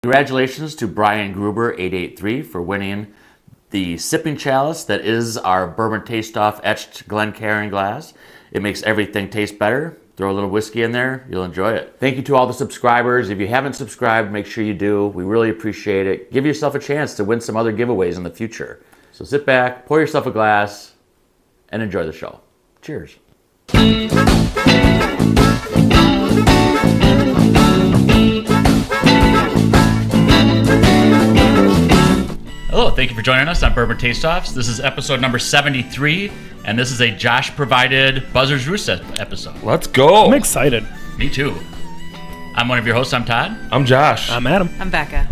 Congratulations to Brian Gruber, 883, for winning the sipping chalice that is our Bourbon Taste-Off etched Glencairn glass. It makes everything taste better. Throw a little whiskey in there, you'll enjoy it. Thank you to all the subscribers. If you haven't subscribed, make sure you do. We really appreciate it. Give yourself a chance to win some other giveaways in the future. So sit back, pour yourself a glass, and enjoy the show. Cheers. Hello, thank you for joining us on Bourbon Taste-Offs. This is episode number 73, and this is a Josh-provided Buzzard's Roost episode. Let's go. I'm excited. Me too. I'm one of your hosts. I'm Todd. I'm Josh. I'm Adam. I'm Becca.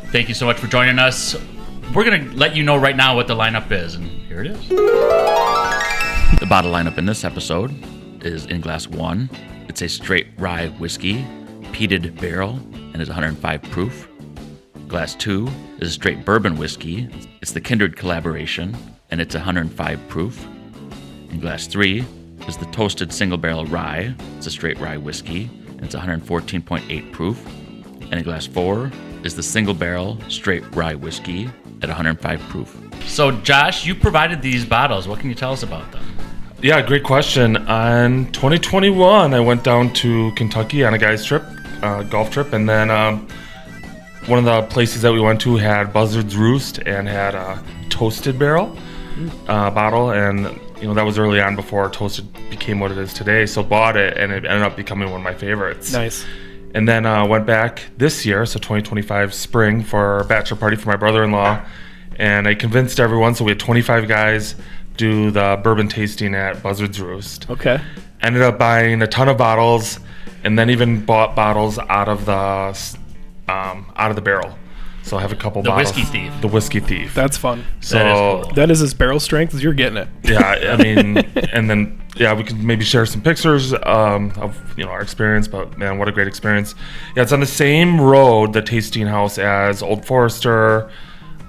Thank you so much for joining us. We're going to let you know right now what the lineup is, and here it is. The bottle lineup in this episode is in glass 1. It's a straight rye whiskey, peated barrel, and is 105 proof. Glass 2 is a straight bourbon whiskey. It's the Kindred collaboration, and it's 105 proof. In glass 3 is the toasted single barrel rye. It's a straight rye whiskey, and it's 114.8 proof. And in glass 4 is the single barrel straight rye whiskey at 105 proof. So Josh, you provided these bottles. What can you tell us about them? Yeah, great question. On 2021, I went down to Kentucky on a guy's trip, golf trip, and then one of the places that we went to had Buzzard's Roost and had a toasted barrel bottle, and that was early on before toasted became what it is today. So bought it, and it ended up becoming one of my favorites. Nice. And then went back this year, so 2025 spring, for a bachelor party for my brother-in-law, and I convinced everyone. So we had 25 guys do the bourbon tasting at Buzzard's Roost. Okay. Ended up buying a ton of bottles, and then even bought bottles out of the barrel. So I have a couple bottles. The whiskey thief. The whiskey thief. That's fun. So that is cool. That is as barrel strength as you're getting it. Yeah, I mean, and then we can maybe share some pictures of our experience. But man, what a great experience! Yeah, it's on the same road, the tasting house, as Old Forester,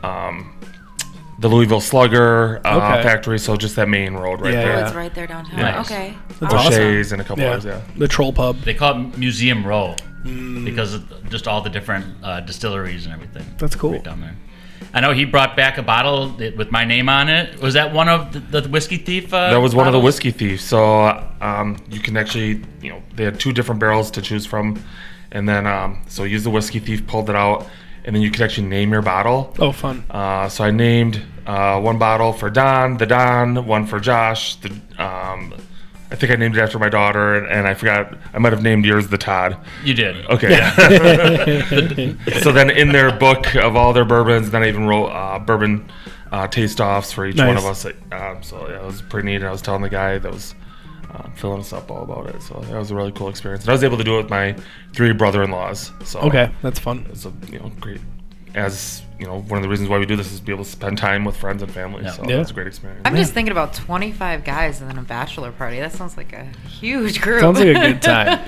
the Louisville Slugger factory. So just that main road right there. Oh, it's right there downtown. Nice. Okay. That's O'Shea's awesome. and a couple others. Yeah. The Troll Pub. They call it Museum Row because of just all the different distilleries and everything. That's cool. Right down there. I know he brought back a bottle with my name on it. Was that one of the Whiskey Thief? That was one of the bottles? Whiskey Thieves. So you can actually, they had 2 different barrels to choose from, and then so use the Whiskey Thief, pulled it out, and then you could actually name your bottle. Oh, fun. So I named one bottle for Don, one for Josh. I think I named it after my daughter, and I forgot. I might have named yours the Todd. You did. Okay. Yeah. So then in their book of all their bourbons, then I even wrote bourbon taste-offs for each one of us. So yeah, it was pretty neat. And I was telling the guy that was filling us up all about it. So that was a really cool experience. And I was able to do it with my 3 brother-in-laws. So Okay, that's fun. it was a great. As one of the reasons why we do this is to be able to spend time with friends and family. Yeah. So Yeah. it's a great experience. I'm just thinking about 25 guys and then a bachelor party. That sounds like a huge group. Sounds like a good time.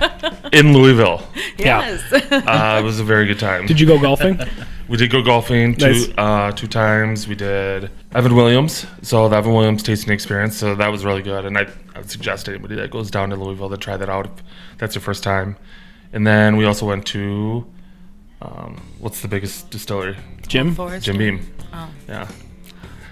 In Louisville, Yes. it was a very good time. Did you go golfing? We did go golfing Nice. 2 times. We did Evan Williams, so the Evan Williams tasting experience. So that was really good, and I would suggest anybody that goes down to Louisville to try that out if that's your first time. And then we also went to what's the biggest distillery? Jim? Jim Beam. Oh. Yeah.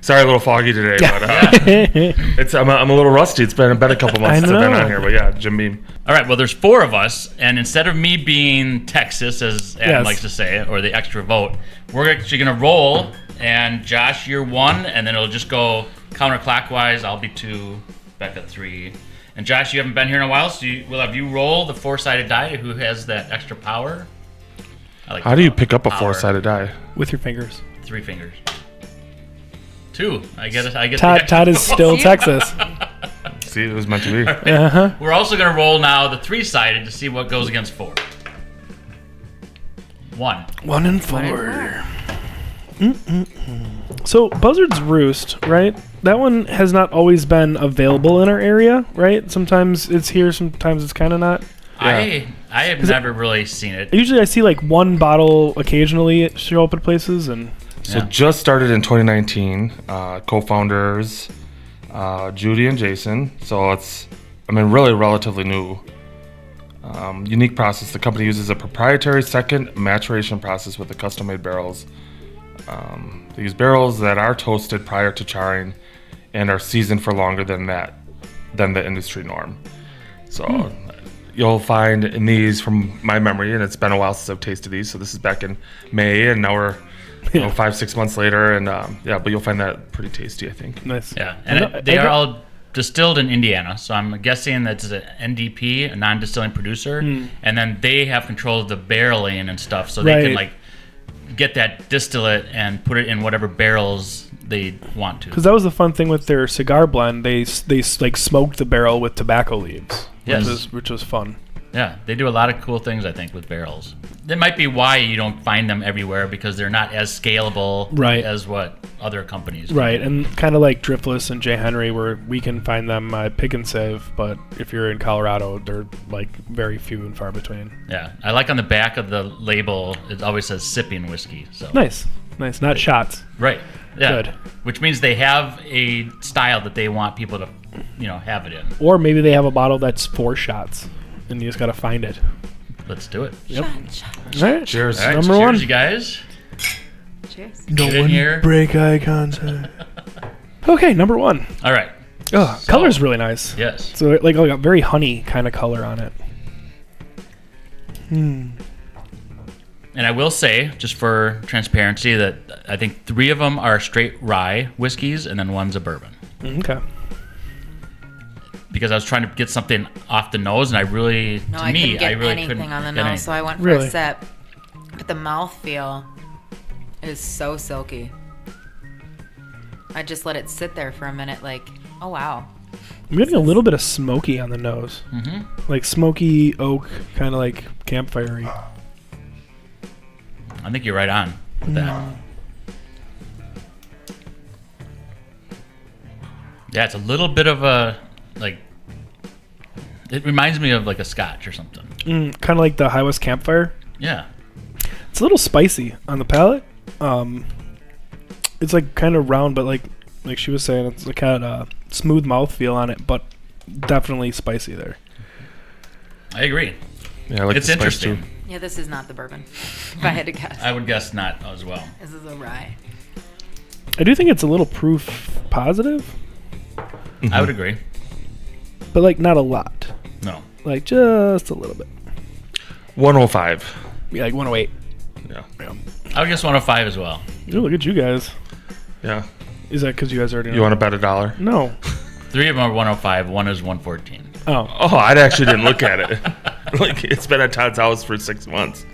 Sorry, a little foggy today, but I'm a little rusty. It's been a couple months since I've been on here, but yeah, Jim Beam. All right, well, there's 4 of us, and instead of me being Texas, as Adam likes to say it, or the extra vote, we're actually going to roll, and Josh, you're 1, and then it'll just go counterclockwise. I'll be 2, Becca 3. And Josh, you haven't been here in a while, so we'll have you roll the 4-sided die. Who has that extra power? How do you pick up a 4-sided die? With your fingers. 3 fingers. 2. I get it. Todd is still Texas. See, it was meant to be. Uh-huh. We're also going to roll now the 3-sided to see what goes against 4. 1. 1 and 4. So Buzzard's Roost, right? That one has not always been available in our area, right? Sometimes it's here, sometimes it's kind of not. Yeah. I have never really seen it. Usually I see like one bottle occasionally show up at places, and So just started in 2019. Co-founders Judy and Jason. So it's, really relatively new. Unique process. The company uses a proprietary second maturation process with the custom-made barrels. They use barrels that are toasted prior to charring and are seasoned for longer than the industry norm. So you'll find in these, from my memory, and it's been a while since I've tasted these, so this is back in May, and now we're 5-6 months later, and but you'll find that pretty tasty, I think. Nice. Yeah, and they are all distilled in Indiana, so I'm guessing that's an NDP, a non-distilling producer, and then they have control of the barreling and stuff, so they can like get that distillate and put it in whatever barrels they want to. Because that was the fun thing with their cigar blend. They like smoked the barrel with tobacco leaves. Yes. Which was fun. Yeah, they do a lot of cool things, I think, with barrels. That might be why you don't find them everywhere, because they're not as scalable as what other companies do. Right, and kind of like Driftless and J. Henry, where we can find them at Pick and Save, but if you're in Colorado, they're like very few and far between. Yeah, I like on the back of the label, it always says sipping whiskey. So Nice, not shots. Right. Yeah. Good. Which means they have a style that they want people to, have it in. Or maybe they have a bottle that's 4 shots, and you just got to find it. Let's do it. Yep. Shot. All right. Cheers. All right, Number cheers, one. you guys. Cheers. No Get in one here. break eye contact. Okay, number 1. All right. Oh, So- color's really nice. Yes. So like a very honey kind of color on it. And I will say, just for transparency, that I think 3 of them are straight rye whiskeys, and then one's a bourbon. Okay. Because I was trying to get something off the nose, and I really No, couldn't couldn't get couldn't anything on the get nose, so I went for Really? a sip. But the mouthfeel is so silky. I just let it sit there for a minute, like, oh wow. I'm getting a little bit of smoky on the nose. Mm-hmm. Like smoky oak, kind of like campfire-y. I think you're right on with that. Yeah, it's a little bit of a, like, it reminds me of like a scotch or something. Kind of like the High West Campfire. Yeah. It's a little spicy on the palate. It's like kind of round, but like she was saying, it's like kind of smooth mouthfeel on it, but definitely spicy there. I agree. Yeah, I like It's the spice interesting. too. Yeah, this is not the bourbon. If I had to guess. I would guess not as well. This is a rye. I do think it's a little proof positive, I would agree. but like not a lot. No. Like just a little bit. 105. Yeah, like 108. Yeah. I would guess 105 as well. Ooh, look at you guys. Yeah. Is that because you guys already know? You want to bet $1? No. 3 of them are 105. One is 114. Oh. Oh, I actually didn't look at it. Like, it's been at Todd's house for 6 months.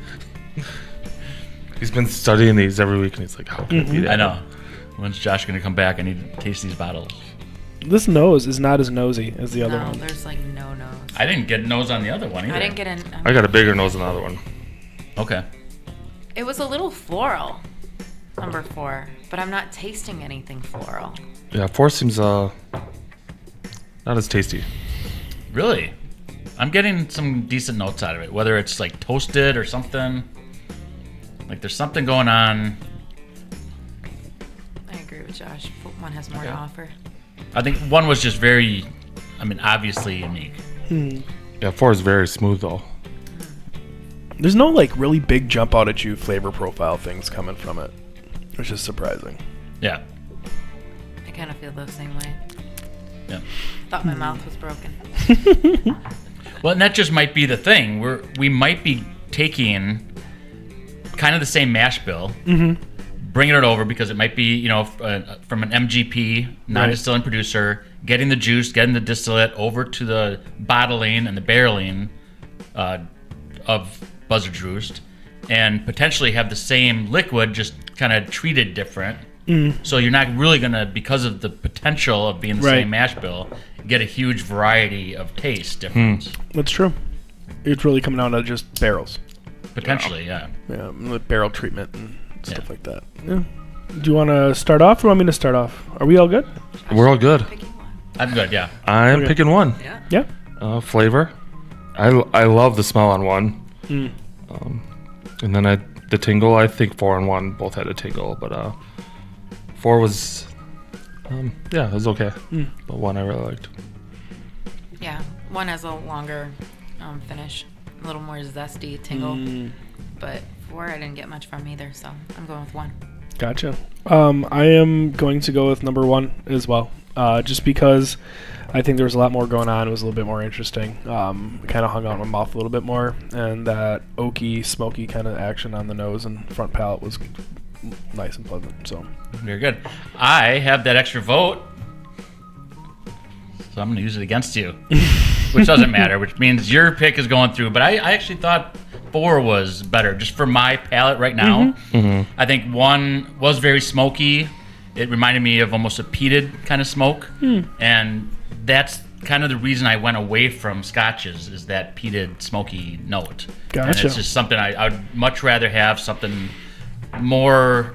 He's been studying these every week, and he's like, how can it be that? I know. When's Josh going to come back? I need to taste these bottles. This nose is not as nosy as the other No, one. there's like no nose. I didn't get nose on the other one either. I didn't get in. I got a bigger nose than the other one. Okay. It was a little floral, number 4, but I'm not tasting anything floral. Yeah, 4 seems not as tasty. Really? I'm getting some decent notes out of it, whether it's like toasted or something. Like there's something going on. I agree with Josh. One has more to offer. I think one was just very, obviously unique. Yeah, 4 is very smooth, though. There's no like really big jump out at you flavor profile things coming from it, which is surprising. Yeah. I kind of feel the same way. Yeah. Thought my mouth was broken. Well, and that just might be the thing. We might be taking kind of the same mash bill, bringing it over because it might be, from an MGP, non-distilling producer, getting the juice, getting the distillate over to the bottling and the barreling of Buzzard Roost, and potentially have the same liquid, just kind of treated different. So you're not really going to, because of the potential of being the Right. same mash bill, get a huge variety of taste difference. That's true. It's really coming down to just barrels. Potentially, yeah. Yeah, with barrel treatment and stuff Yeah. like that. Yeah. Do you want to start off or want me to start off? Are we all good? We're all good. Picking one. I'm good, yeah. I'm Okay. picking 1. Yeah. Yeah. Flavor. I love the smell on 1. And then the tingle, I think 4 and 1 both had a tingle, but 4 was, it was okay. But 1 I really liked. Yeah. One has a longer finish. a little more zesty tingle. But 4, I didn't get much from either, so I'm going with 1. Gotcha. I am going to go with number 1 as well, just because I think there was a lot more going on. It was a little bit more interesting. Kind of hung out in my mouth a little bit more, and that oaky, smoky kind of action on the nose and front palate was nice and pleasant. So Very good. I have that extra vote, so I'm going to use it against you, which doesn't matter, which means your pick is going through. But I actually thought 4 was better, just for my palate right now. I think 1 was very smoky. It reminded me of almost a peated kind of smoke, and that's kind of the reason I went away from scotches, is that peated, smoky note. Gotcha. And it's just something I'd much rather have something more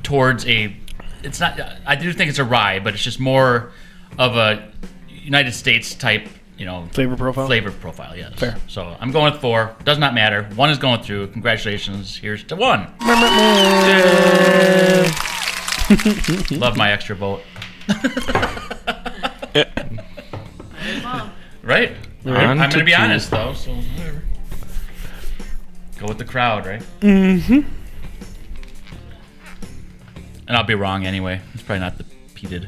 towards a. It's not. I do think it's a rye, but it's just more of a United States type, flavor profile. Yes. Fair. So I'm going with 4. Does not matter. 1 is going through. Congratulations. Here's to 1. Love my extra vote. Right? I'm going to be honest, though, so whatever. Go with the crowd, right? And I'll be wrong anyway. It's probably not the peated.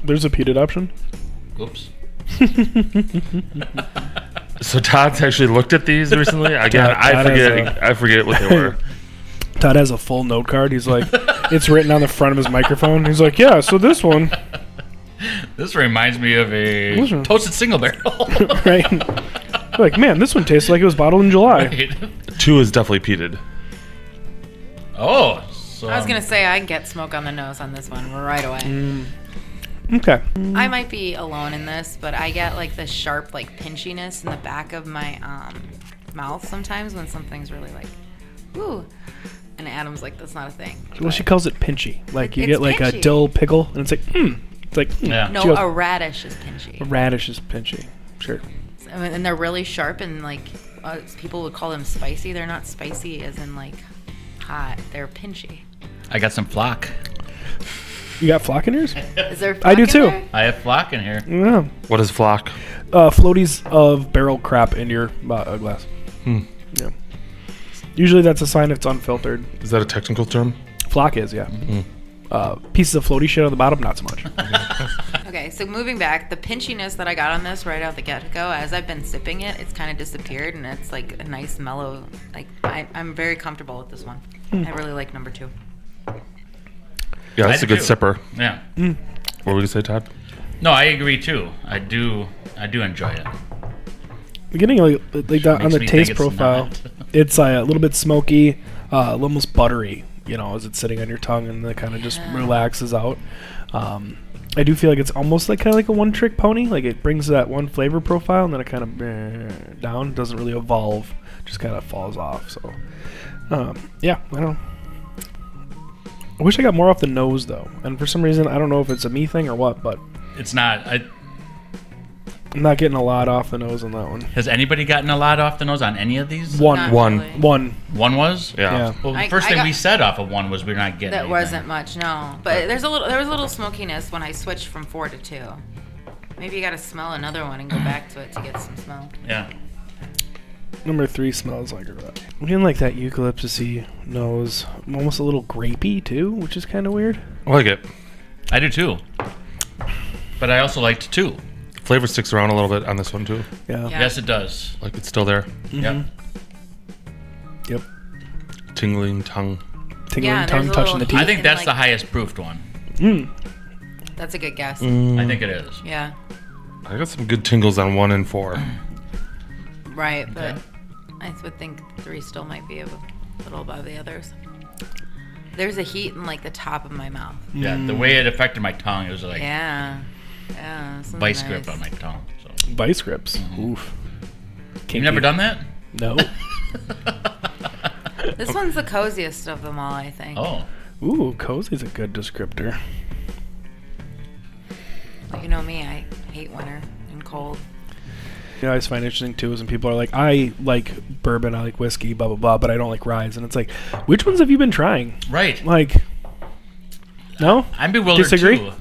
there's a peated option. Oops. So Todd's actually looked at these recently. Again, Todd I forget what they were. Todd has a full note card. He's like, it's written on the front of his microphone. He's like, yeah, so this one. This reminds me of a toasted single barrel. Right? Like, man, this one tastes like it was bottled in July. Right. 2 is definitely peated. Oh, so I was going to say I get smoke on the nose on this one right away. Okay. I might be alone in this, but I get like the sharp like pinchiness in the back of my mouth sometimes when something's really like, ooh. And Adam's like, that's not a thing. Well, she calls it pinchy. Like, you It's get like pinchy. a dill pickle, and it's like, It's like, Yeah. No, She goes, a radish is pinchy. a radish is pinchy. Sure. I mean, and they're really sharp, and like people would call them spicy. They're not spicy as in like hot. They're pinchy. I got some flock. You got flock in yours? Is there? I do flock in too. there? I have flock in here. Yeah. What is flock? Floaties of barrel crap in your glass. Yeah. Usually that's a sign it's unfiltered. Is that a technical term? Flock is, yeah. Pieces of floaty shit on the bottom, not so much. Okay, so moving back, the pinchiness that I got on this right out the get-go, as I've been sipping it, it's kind of disappeared, and it's like a nice mellow. Like I'm very comfortable with this one. I really like number 2. Yeah, that's I a good do. sipper. Yeah. What were we gonna say, Todd? No, I agree too. I do enjoy it. Beginning like that on Makes the me taste think it's profile, not. it's a little bit smoky, almost buttery. As it's sitting on your tongue and it kind of just relaxes out. I do feel like it's almost like kind of like a one-trick pony. Like it brings that one flavor profile and then it kind of down. Doesn't really evolve. Just kind of falls off. So, yeah, I don't know. I wish I got more off the nose though. And for some reason, I don't know if it's a me thing or what, but It's not. I'm not getting a lot off the nose on that one. Has anybody gotten a lot off the nose on any of these? Not One. really. One. One was? Yeah. Well, the I first thing got- we said off of 1 was we're not getting That anything. wasn't much, no. But there was a little smokiness when I switched from 4 to 2. Maybe you got to smell another one and go back to it to get some smell. Yeah. Number 3 smells like that. I'm getting like that eucalyptus-y nose. Almost a little grapey too, which is kind of weird. I like it. I do too. But I also liked 2. Flavor sticks around a little bit on this one too. Yeah. Yeah. Yes, it does. Like it's still there. Yep. Yep. Tingling tongue. Tingling Yeah, there's tongue, a touching the little teeth. I think And, that's like- the highest proofed one. That's a good guess. I think it is. Yeah, I got some good tingles on 1 and 4. right. But Okay. I would think 3 still might be a little above the others. There's a heat in like the top of my mouth. Yeah, the way it affected my tongue, it was like Yeah. This one's vice nice. grip on my tongue. So. Vice grips. Oof. You've never done that? No. This one's the coziest of them all, I think. Oh. Ooh, cozy's a good descriptor. But you know me, I hate winter and cold. I always find interesting too is when people are like, I like bourbon, I like whiskey, blah blah blah, but I don't like ryes, and it's like, which ones have you been trying? Right. Like, no? I'm bewildered Disagree? too.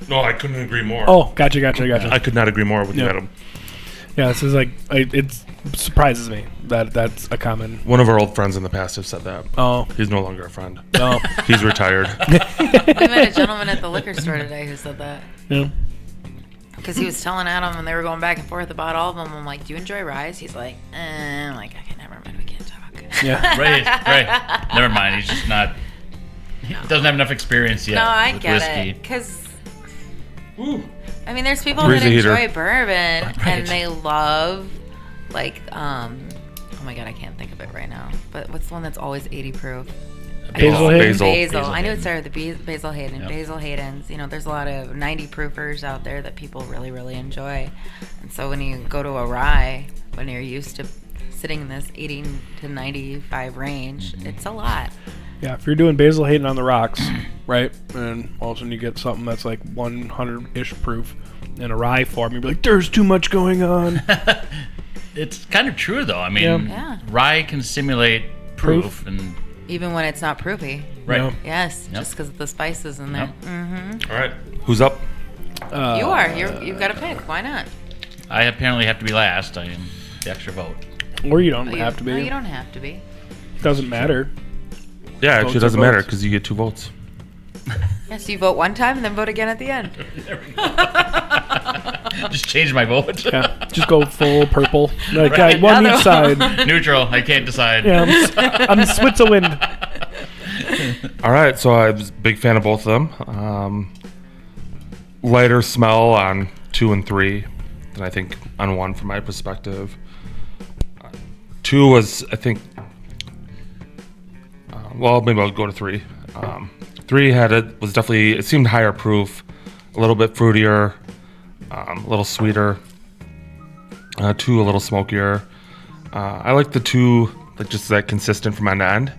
No, I couldn't agree more. Oh, gotcha. I could not agree more with you, Yeah. Adam. Yeah, this is like it surprises me that that's a common. One of our old friends in the past have said that. Oh, He's no longer a friend. oh, He's retired. I met a gentleman at the liquor store today who said that. yeah. Because he was telling Adam, and they were going back and forth about all of them. I'm like, do you enjoy Rise? He's like, I'm like, okay, never mind, we can't talk. Yeah. Right. Never mind. He's just not. He doesn't have enough experience yet. No, I with get whiskey. it. Because, Ooh. I mean, there's people Where's that the heater? enjoy bourbon, Right. and they love, like, oh my God, I can't think of it right now. But what's the one that's always 80 proof? Basil Hayden? Basil. Basil I knew it Hayden. started with the Basil Hayden. Yep. Basil Hayden's. You know, there's a lot of 90 proofers out there that people really, really enjoy. And so when you go to a rye, when you're used to sitting in this 80 to 95 range, it's a lot. Yeah, if you're doing Basil Hayden on the rocks, right, and all of a sudden you get something that's like 100-ish proof in a rye form, you'd be like, there's too much going on. It's kind of true, though. I mean, Yeah. rye can simulate proof, Proof. and Even when it's not proofy. right. Yeah. Yes, Yep. just because of the spices in there. Yep. All right. Who's up? You are. You've got to pick. Why not? I apparently have to be last. I am the extra vote. Or you don't Oh, have to be. No, you don't have to be. Doesn't matter. Yeah, actually, Votes it are doesn't matter votes. because you get 2 votes. Yes, you vote one time and then vote again at the end. Just change my vote. Yeah, just go full purple. Like Right. one Another each side. Neutral. I can't decide. Yeah, I'm Switzerland. All right, so I was a big fan of both of them. Lighter smell on 2 and 3 than I think on 1 from my perspective. 2 was, I think, well, maybe I'll go to 3. 3 was definitely, it seemed higher proof, a little bit fruitier, a little sweeter. 2 a little smokier. I like the 2, like just that consistent from end to end.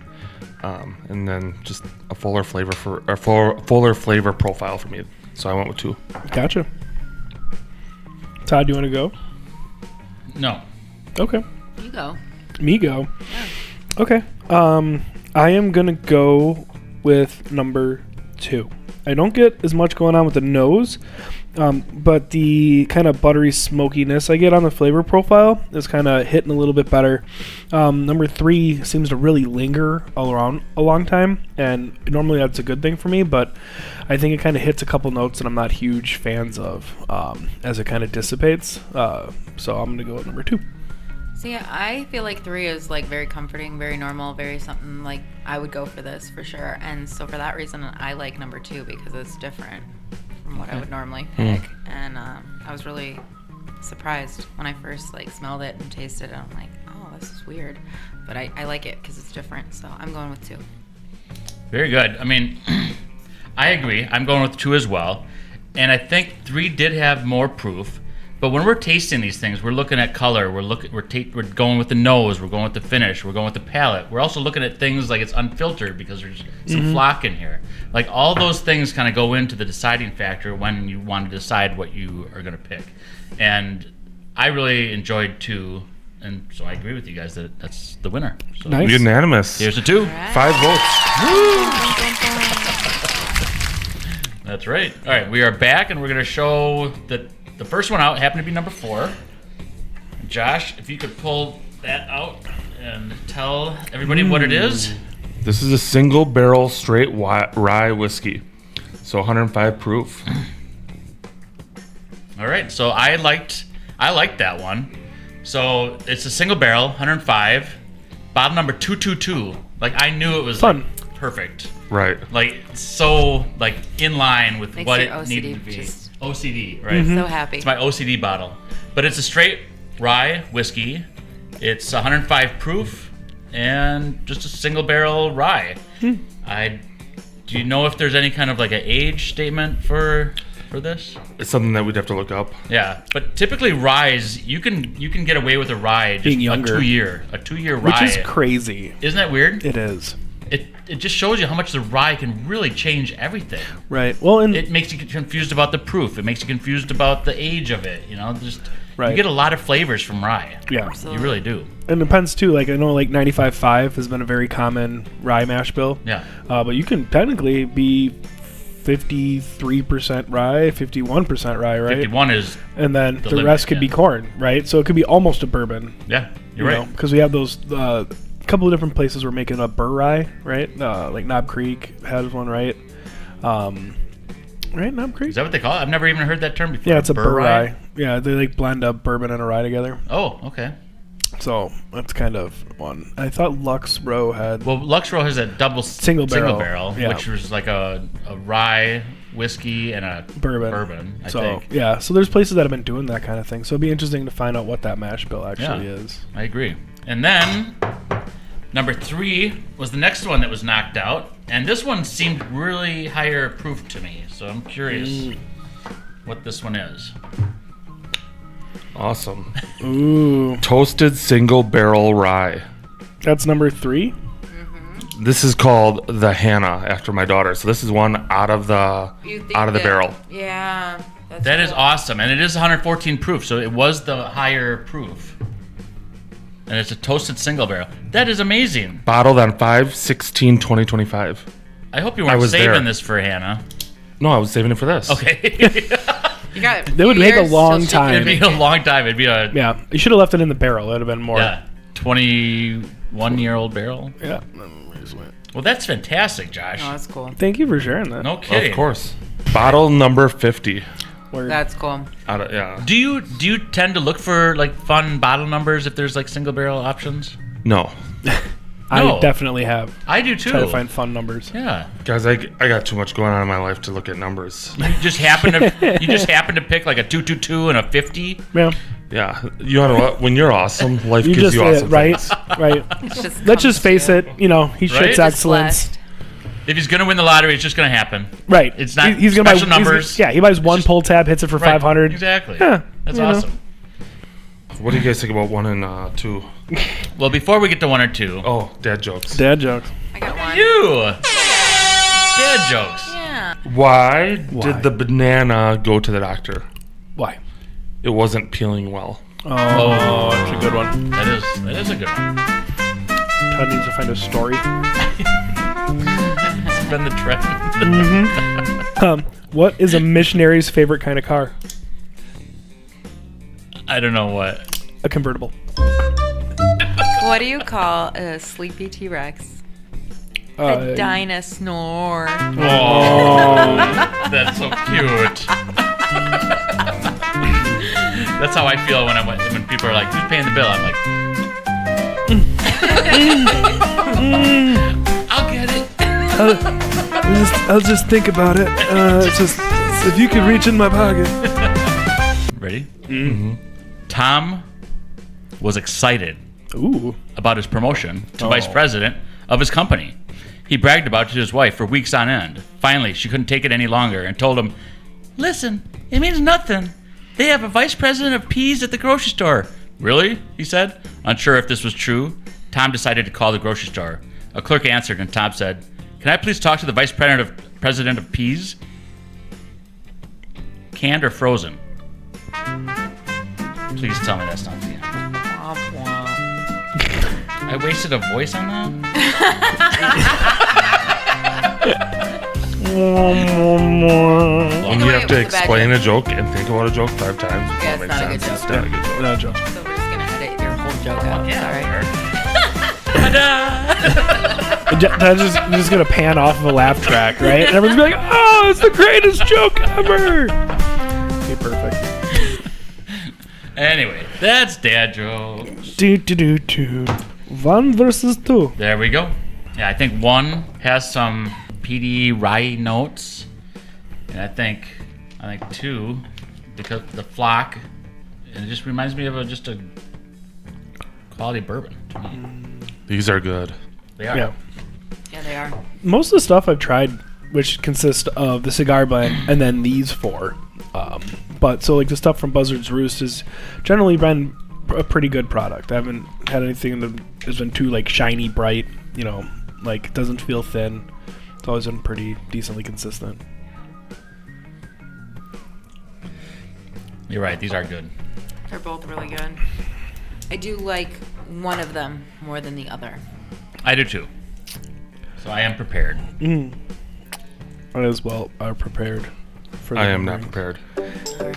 And then just a fuller flavor fuller flavor profile for me. So I went with 2. Gotcha. Todd, do you want to go? No. Okay. You go. Me go. Okay. I am gonna go with number 2. I don't get as much going on with the nose, but the kind of buttery smokiness I get on the flavor profile is kind of hitting a little bit better. Number 3 seems to really linger around a long time, and normally that's a good thing for me, but I think it kind of hits a couple notes that I'm not huge fans of as it kind of dissipates. So I'm going to go with number 2. See, I feel like 3 is like very comforting, very normal, very something like I would go for this for sure. And so for that reason, I like number 2 because it's different from what I would normally pick. And I was really surprised when I first like smelled it and tasted it. I'm like, oh, this is weird, but I like it because it's different. So I'm going with 2. Very good. I mean, I agree. I'm going with 2 as well. And I think 3 did have more proof. But when we're tasting these things, we're looking at color. We're going with the nose. We're going with the finish. We're going with the palate. We're also looking at things like it's unfiltered because there's some flock in here. Like all those things kind of go into the deciding factor when you want to decide what you are going to pick. And I really enjoyed 2, and so I agree with you guys that that's the winner. So Nice. Unanimous. here's a 2. Right. 5 votes. That's right. All right, we are back, and we're going to show that the first one out happened to be number 4. Josh, if you could pull that out and tell everybody what it is. This is a single barrel straight rye whiskey. So 105 proof. All right, so I liked that one. So it's a single barrel, 105, bottle number 222. Like I knew it was Fun. like, perfect. Right. Like so like in line with Makes what your it OCD needed to be. just- OCD, right? So happy. It's my OCD bottle. But it's a straight rye whiskey. It's 105 proof and just a single barrel rye. Do you know if there's any kind of like an age statement for this? It's something that we'd have to look up. Yeah, but typically ryes you can get away with a rye just Being younger. a 2-year rye. Which is crazy. Isn't that weird? It is. It just shows you how much the rye can really change everything. Right. Well, and It makes you confused about the proof. It makes you confused about the age of it. You know, just Right. you get a lot of flavors from rye. yeah. You really do. And it depends too. Like I know, like 95.5 has been a very common rye mash bill. Yeah. But you can technically be 53% rye, 51% rye, right? 51 is, And then the limit, rest could be yeah. corn, right? So it could be almost a bourbon. yeah, you're right. Because we have those couple of different places we're making a burr rye, right? Like Knob Creek has one, right? Right, Knob Creek? Is that what they call it? I've never even heard that term before. Yeah, it's a burr rye. rye. Yeah, they like blend a bourbon and a rye together. Oh, okay. So that's kind of one. I thought Lux Row had. Well, Lux Row has a double Single barrel, yeah. which was like a rye whiskey and a Bourbon. I So think. yeah, so there's places that have been doing that kind of thing. So it'd be interesting to find out what that mash bill actually Yeah. is. I agree. And then number 3 was the next one that was knocked out, and this one seemed really higher proof to me. So I'm curious what this one is. Awesome. Ooh, Toasted single barrel rye. that's number 3. This is called the Hannah after my daughter. So this is one out of the barrel. Yeah. That is awesome, and it is 114 proof, so it was the higher proof. And it's a toasted single barrel. That is amazing. Bottled on 5/16/2025. I hope you I weren't was saving there. this for Hannah. No, I was saving it for this. Okay. You got That would take a long time. It'd be a long time. It'd be a Yeah, you should have left it in the barrel. It would have been more. 21-year-old barrel. Yeah. Well, that's fantastic, Josh. Oh, that's cool. Thank you for sharing that. No kidding. Of course. Bottle number 50. Word. That's cool. Yeah. Do you tend to look for like fun bottle numbers if there's like single barrel options? No. I definitely have. I do too. Try to find fun numbers. Yeah. Guys, I got too much going on in my life to look at numbers. You just happen to pick like a 222 and a 50. Yeah. Yeah. You know what? When you're awesome, life You gives just you awesome right, things. right. It's just Let's just comes face to it. You know, he Right? shits Just excellence. blessed. If he's gonna win the lottery, it's just gonna happen. Right. It's not He's gonna special buy, numbers. Yeah, he buys one just- pull tab, hits it for Right, 500. Exactly. Yeah, That's you know. awesome. What do you guys think about 1 and 2? Well, before we get to 1 or 2, Oh, dad jokes. Dad jokes. I got one. you dad jokes. Yeah. Why Why? did the banana go to the doctor? Why? It wasn't peeling well. Oh, that's a good one. That is a good one. Todd needs to find a story. It's been the trend. What is a missionary's favorite kind of car? I don't know what. A convertible. What do you call a sleepy T-Rex? A dinosaur. Oh, that's so cute. That's how I feel when people are like, "Who's paying the bill?" I'm like, "I'll get it." I'll just think about it. It's just if you could reach in my pocket. Ready? Mm-hmm. Tom was excited Ooh. about his promotion to vice president of his company. He bragged about it to his wife for weeks on end. Finally, she couldn't take it any longer and told him, "Listen, it means nothing. They have a vice president of peas at the grocery store." "Really?" he said. Unsure if this was true, Tom decided to call the grocery store. A clerk answered and Tom said, "Can I please talk to the vice president of peas? Canned or frozen?" Please tell me that's not the end. Womp womp. I wasted a voice on that? When you Wait, have to what's the bad explain a joke? joke and think about a joke 5 times, Yeah, before it it's not a makes good sense. joke. It's not a good joke. No joke. So we're just gonna edit your whole joke out. Sorry. That's just gonna pan off of a laugh track, right? And everyone's gonna be like, "Oh, it's the greatest joke ever!" Okay, perfect. Anyway, that's dad jokes. Do. 1 versus 2. There we go. Yeah, I think 1 has some peaty rye notes, and I think 2, because the flock, and it just reminds me of just a quality bourbon to me. These are good. They are. Yeah. Yeah, they are. Most of the stuff I've tried, which consists of the cigar blend and then these 4. But so like the stuff from Buzzard's Roost has generally been a pretty good product. I haven't had anything that has been too like shiny, bright. You know, like it doesn't feel thin. It's always been pretty decently consistent. You're right. These are good. They're both really good. I do like one of them more than the other. I do too. So I am prepared. I as well are prepared for the I am not rings. prepared.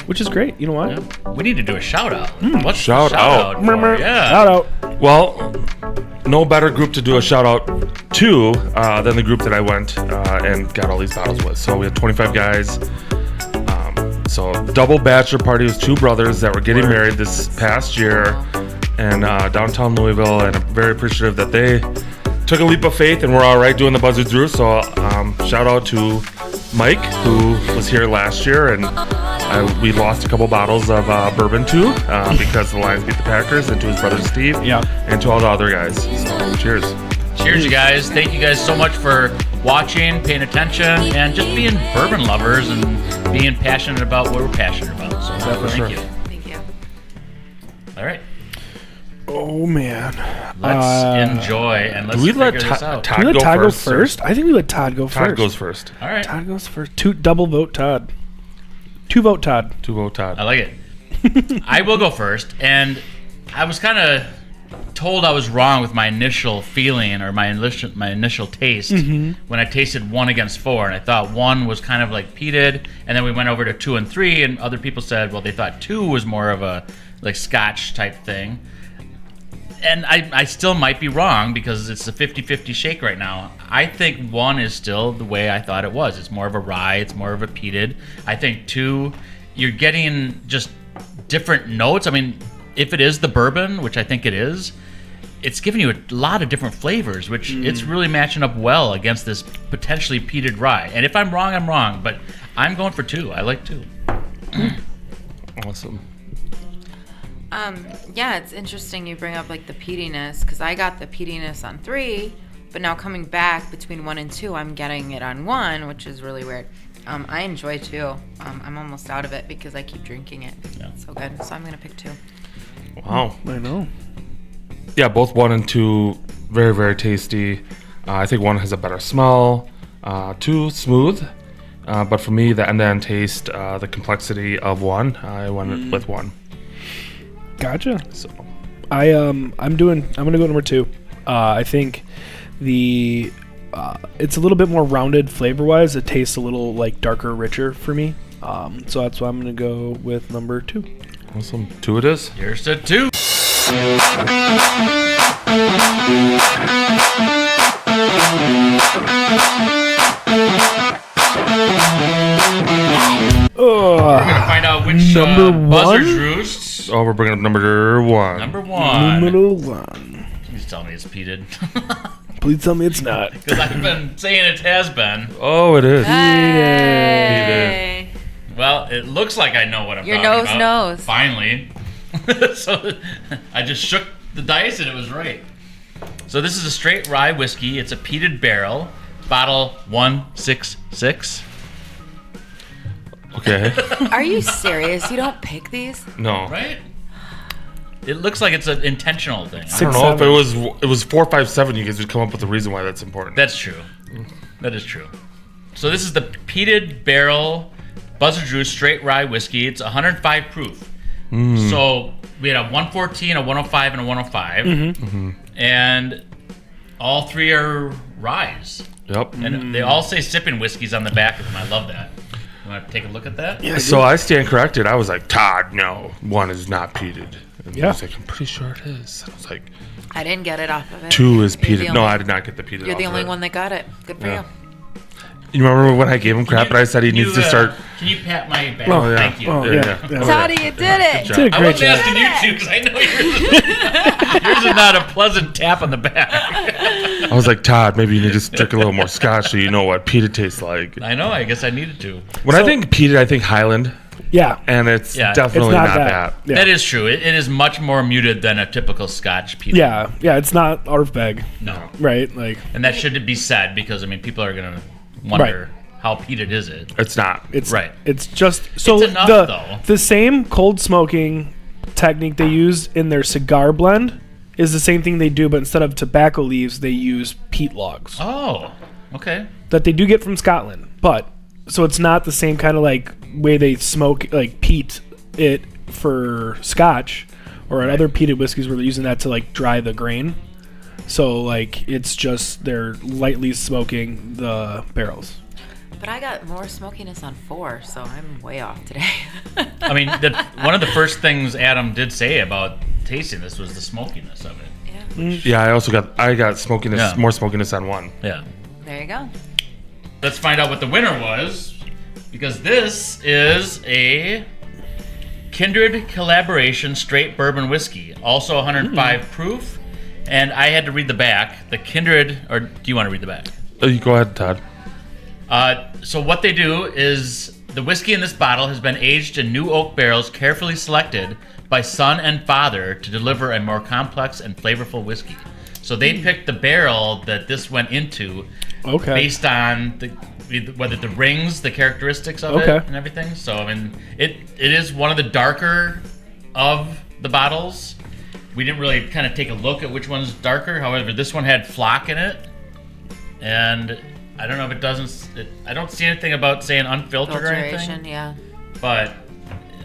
Which is great. You know what? Yeah. We need to do a shout out. What's Shout the out. for? Yeah. Shout out. Well, no better group to do a shout out to than the group that I went and got all these bottles with. So we had 25 guys. So double bachelor party with 2 brothers that were getting married this past year in downtown Louisville, and I'm very appreciative that they took a leap of faith and were all right doing the Buzzard's Roost. So shout out to Mike, who was here last year, and we lost a couple bottles of Bourbon too because the Lions beat the Packers, and to his brother Steve, and to all the other guys. So cheers. Cheers, you guys. Thank you guys so much for watching, paying attention, and just being bourbon lovers and being passionate about what we're passionate about. So thank you. Thank you. All right. Oh man. Let's enjoy and let's Do we figure let this out. Can we let Todd go first? I think we let Todd go Todd first. goes first. All right. Todd goes first. Double vote Todd. 2 vote Todd. 2 vote Todd. I like it. I will go first, and I was kind of told I was wrong with my initial feeling or my initial taste when I tasted 1 against 4, and I thought 1 was kind of like peated, and then we went over to 2 and 3, and other people said, well, they thought 2 was more of a like Scotch type thing. And I still might be wrong because it's a 50-50 shake right now. I think 1 is still the way I thought it was. It's more of a rye. It's more of a peated. I think 2, you're getting just different notes. I mean, if it is the bourbon, which I think it is, it's giving you a lot of different flavors, which it's really matching up well against this potentially peated rye. And if I'm wrong, I'm wrong. But I'm going for 2. I like 2. Awesome. Yeah, it's interesting you bring up like the peatiness, because I got the peatiness on 3, but now coming back between 1 and 2, I'm getting it on 1, which is really weird. I enjoy 2. I'm almost out of it because I keep drinking it. Yeah. It's so good. So I'm gonna pick 2. Wow. I know. Yeah, both 1 and 2, very, very tasty. I think 1 has a better smell. 2, smooth. But for me, the end-to-end taste, the complexity of 1, I went with 1. Gotcha. So I'm gonna go number 2. I think it's a little bit more rounded flavor wise. It tastes a little like darker, richer for me. So that's why I'm gonna go with number 2. awesome. 2 it is. Here's to 2. We're gonna find out which Number Buzzard's 1? Roosts. Oh, we're bringing up number 1. Number 1. Number 1. Please tell me it's peated. Please tell me it's not. Because I've been saying it has been. Oh, it is. Hey. Well, it looks like I know what I'm Your talking nose about. knows. Finally. So I just shook the dice and it was right. So this is a straight rye whiskey. It's a peated barrel. Bottle 166. Okay. Are you serious? You don't pick these? No. Right? It looks like it's an intentional thing. I don't know if it was 4, 5, 7. You guys would come up with a reason why that's important. That's true. That is true. So this is the peated barrel Buzzard Roost straight rye whiskey. It's 105 proof. So we had a 114, a 105, and a 105. And all 3 are ryes. Yep. And they all say sipping whiskeys on the back of them. I love that. You want to take a look at that? Yeah, So I stand corrected. I was like, Todd, no, 1 is not peated. And he was like, I'm pretty sure it is. And I was like, I didn't get it off of it. 2 is You're the peated. No, only- I did not get the peated. You're the off of only it. one that got it. Good for Yeah. you. You remember when I gave him crap, but I said he Can needs you, to start. Can you pat my back? Oh, yeah. Thank you. Oh, yeah. Toddy, you did it. job. Did a I great wasn't job. asking you to because I know yours is not a pleasant tap on the back. I was like, Todd, maybe you need to drink a little more scotch so you know what peated tastes like. I know. I guess I needed to. When I think peated, I think Highland, Yeah. and it's Yeah. definitely It's not not that. that. Yeah. That is true. It is much more muted than a typical Scotch peat. Yeah. It's not Arfbeg, No. right? Like And that should be said because, I mean, people are going to wonder how peated is it. It's not. it's Right. It's just so It's enough, the though. the same cold smoking technique they use in their cigar blend is the same thing they do, but instead of tobacco leaves, they use peat logs Oh, okay. that they do get from Scotland. But so it's not the same kind of like way they smoke like peat it for Scotch or in other peated whiskeys where they're using that to like dry the grain. So like it's just they're lightly smoking the barrels. But I got more smokiness on 4, so I'm way off today. I mean, one of the first things Adam did say about tasting this was the smokiness of it. Yeah. Yeah, I got smokiness, more smokiness on 1. Yeah. There you go. Let's find out what the winner was, because this is a Kindred Collaboration Straight Bourbon Whiskey, also 105 proof. And I had to read the back. The Kindred, or do you want to read the back? You go ahead, Todd. So what they do is the whiskey in this bottle has been aged in new oak barrels carefully selected by son and father to deliver a more complex and flavorful whiskey. So they picked the barrel that this went into based on whether the rings, the characteristics of it and everything. So, I mean, it is one of the darker of the bottles. We didn't really kind of take a look at which one's darker. However, this one had flock in it. And I don't know if it doesn't... I don't see anything about saying unfiltered or anything. Yeah. But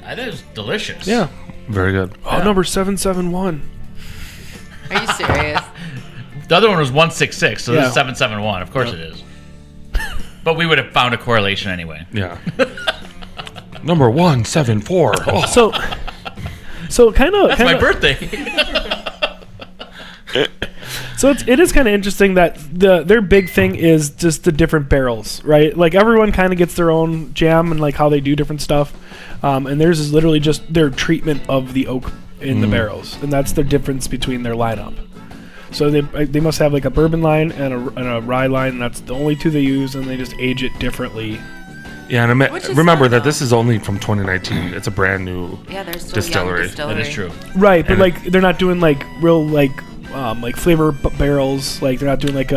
I think it was delicious. Yeah. Very good. Oh, number 771. Are you serious? The other one was 166, so this Yeah. is 771. Of course it is. But we would have found a correlation anyway. Yeah. Number 174. Oh. So kind of... That's my birthday. So it is kind of interesting that their big thing is just the different barrels, right? Like everyone kind of gets their own jam and like how they do different stuff, and theirs is literally just their treatment of the oak in the barrels, and that's the difference between their lineup. So they must have like a bourbon line and a rye line, and that's the only two they use, and they just age it differently. Yeah, and Which is remember fun, that though. this is only from 2019. It's a brand new Yeah, there's still distillery. young distillery. That is true. Right, but And like they're not doing like real like flavor barrels. Like they're not doing like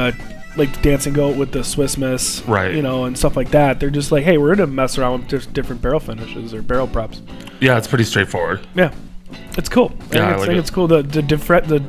Dancing Goat with the Swiss Miss, Right. and stuff like that. They're just like, hey, we're gonna mess around with just different barrel finishes or barrel props. Yeah, it's pretty straightforward. Yeah, it's cool. Yeah, I I like think it. it's cool. The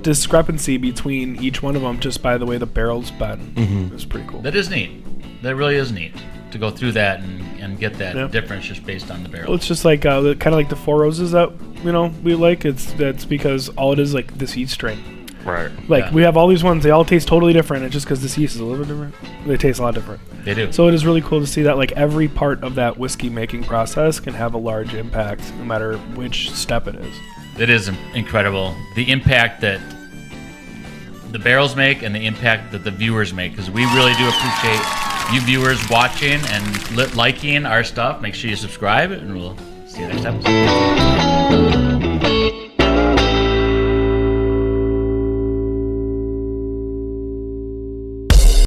discrepancy between each one of them, just by the way the barrel's been, is pretty cool. That is neat. That really is neat to go through that and get that difference just based on the barrel. Well, it's just like kind of like the Four Roses that we like. That's because all it is like this yeast strain. Right. Like Yeah. we have all these ones, they all taste totally different. It's just because this yeast is a little bit different. They taste a lot different. They do. So it is really cool to see that like every part of that whiskey making process can have a large impact, no matter which step it is. It is incredible. The impact that the barrels make and the impact that the viewers make, because we really do appreciate you viewers watching and liking our stuff. Make sure you subscribe, and we'll see you next episode.